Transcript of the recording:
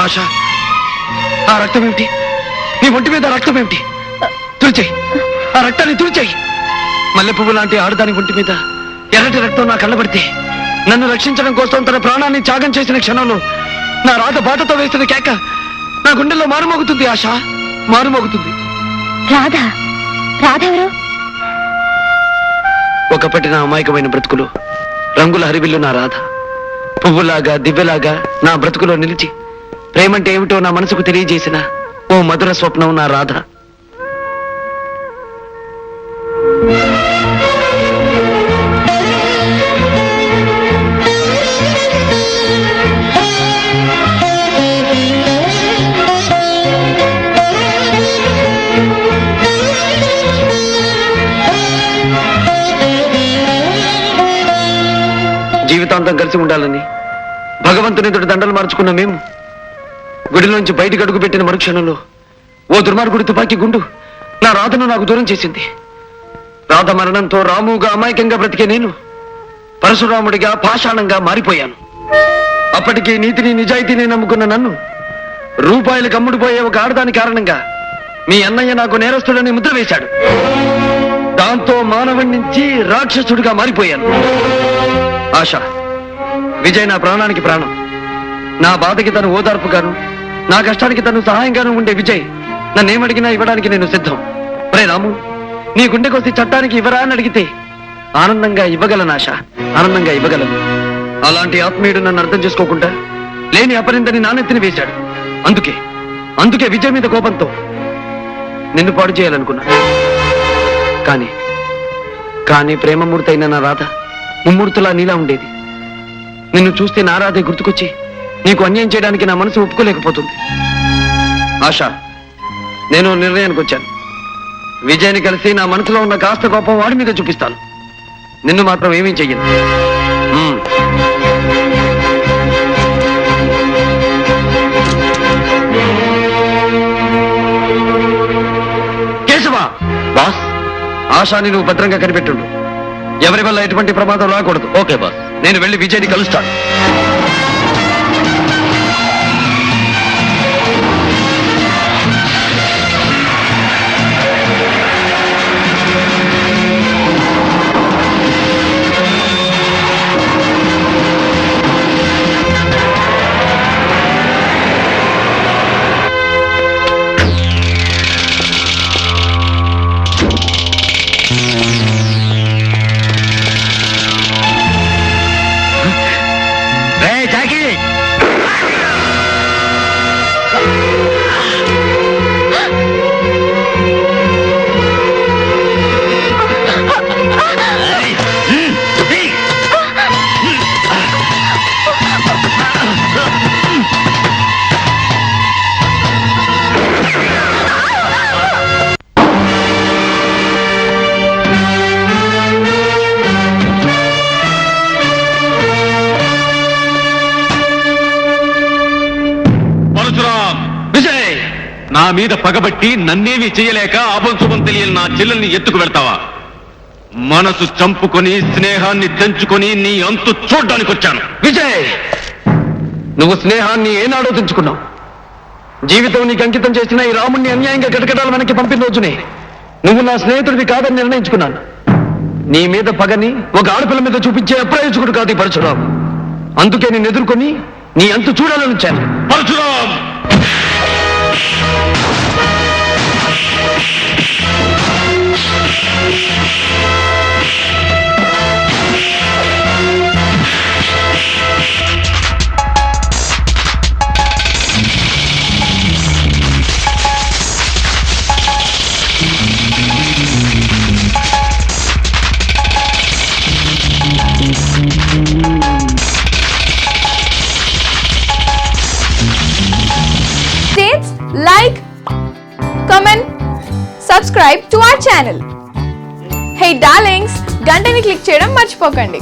ఆశ, ఆ రక్తం ఏమిటి? నీ ఒంటి మీద రక్తం ఏమిటి? తుడిచేయి, ఆ రక్తాన్ని తుడిచేయి. మల్లె పువ్వు లాంటి ఆడదాని ఒంటి మీద ఎర్రటి రక్తం నా కళ్ళబడితే నన్ను రక్షించడం కోసం తన ప్రాణాన్ని త్యాగం చేసిన క్షణంలో నా రాధ బాధతో వేసిన కేక నా గుండెల్లో మారుమోగుతుంది. ఆశ, మారుమోగుతుంది. రాధా? రాధెవరు? ఒకప్పటి నా అమాయకమైన బ్రతుకులు రంగుల హరివిల్లు నా రాధ. పువ్వులాగా దివ్యలాగా నా బ్రతుకులో నిలిచి ప్రేమంటే ఏమిటో నా మనసుకు తెలియజేసిన ఓ మధుర స్వప్నం నా రాధ. జీవితాంతం కలిసి ఉండాలని భగవంతుని ఎదుటి దండలు మార్చుకున్న మేము గుడిలోంచి బయటికి అడుగు పెట్టిన మరుక్షణంలో ఓ దుర్మార్గుడి తుపాకీ గుండు నా రాధను నాకు దూరం చేసింది. రాధ మరణంతో రాముగా అమాయకంగా బ్రతికే నేను పరశురాముడిగా పాషాణంగా మారిపోయాను. అప్పటికి నీతిని నిజాయితీని నమ్ముకున్న నన్ను రూపాయలకు అమ్ముడుపోయే ఒక ఆడదాని కారణంగా మీ అన్నయ్య నాకు నేరస్తుడని ముద్ర వేశాడు. దాంతో మానవుడి నుంచి రాక్షసుడిగా మారిపోయాను. ఆశ, విజయ్ నా ప్రాణానికి ప్రాణం. నా బాధకి తను ఓదార్పుగాను, నా కష్టానికి తను సహాయంగాను ఉండే విజయ్ నన్నేమడిగినా ఇవ్వడానికి నేను సిద్ధం. రే రాము, నీ గుండెకొస్తే చట్టానికి ఇవ్వరా అని అడిగితే ఆనందంగా ఇవ్వగలను. ఆశ, ఆనందంగా ఇవ్వగలను. అలాంటి ఆత్మీయుడు నన్ను అర్థం చేసుకోకుండా లేని అపరిందని నానెత్తిని వేశాడు. అందుకే విజయ్ మీద కోపంతో నిన్ను పాడు చేయాలనుకున్నా. కానీ ప్రేమమూర్తి అయిన నా రాధ ముమ్మూర్తులా నీలా ఉండేది. నిన్ను చూస్తే నా రాధే గుర్తుకొచ్చి నీకు అన్యాయం చేయడానికి నా మనసు ఒప్పుకోలేకపోతుంది. ఆశ, నేను నిర్ణయానికి వచ్చాను. విజయాన్ని కలిసి నా మనసులో ఉన్న కాస్త కోపం వాడి మీద చూపిస్తాను. నిన్ను మాత్రం ఏమీ చెయ్యను. కేశవా! బాస్, ఆశాని నువ్వు భద్రంగా కనిపెట్టుండు. ఎవరి వల్ల ఎటువంటి ప్రమాదం రాకూడదు. Okay boss. నేను వెళ్ళి విజయ్ని కలుస్తాను. నా మీద పగబట్టి నన్నేమీ చేయలేక అభంశుభం తెలియని నా చెల్లెల్ని ఎత్తుకు వెళ్తావా? మనసు చంపుకొని స్నేహాన్ని తెంచుకొని నీ అంతు చూడ్డానికి వచ్చాను. విజయ్, నువ్వు స్నేహాన్ని ఏనాడో తెంచుకున్నావు. జీవితం నీకు అంకితం చేసిన ఈ రాముణ్ణి అన్యాయంగా కటకటాల వెనక్కి పంపిన రోజునే నువ్వు నా స్నేహితుడివి కాదని నిర్ణయించుకున్నాను. నీ మీద పగని ఒక ఆడపిల్ల మీద చూపించే అప్రయోజకుడు కాదు ఈ పరశురాం. అందుకే నేను ఎదుర్కొని నీ అంతు చూడాలని వచ్చాను. Parashuram! Like, comment, subscribe to our channel. Hey darlings, గంటని click చేయడం మర్చిపోకండి.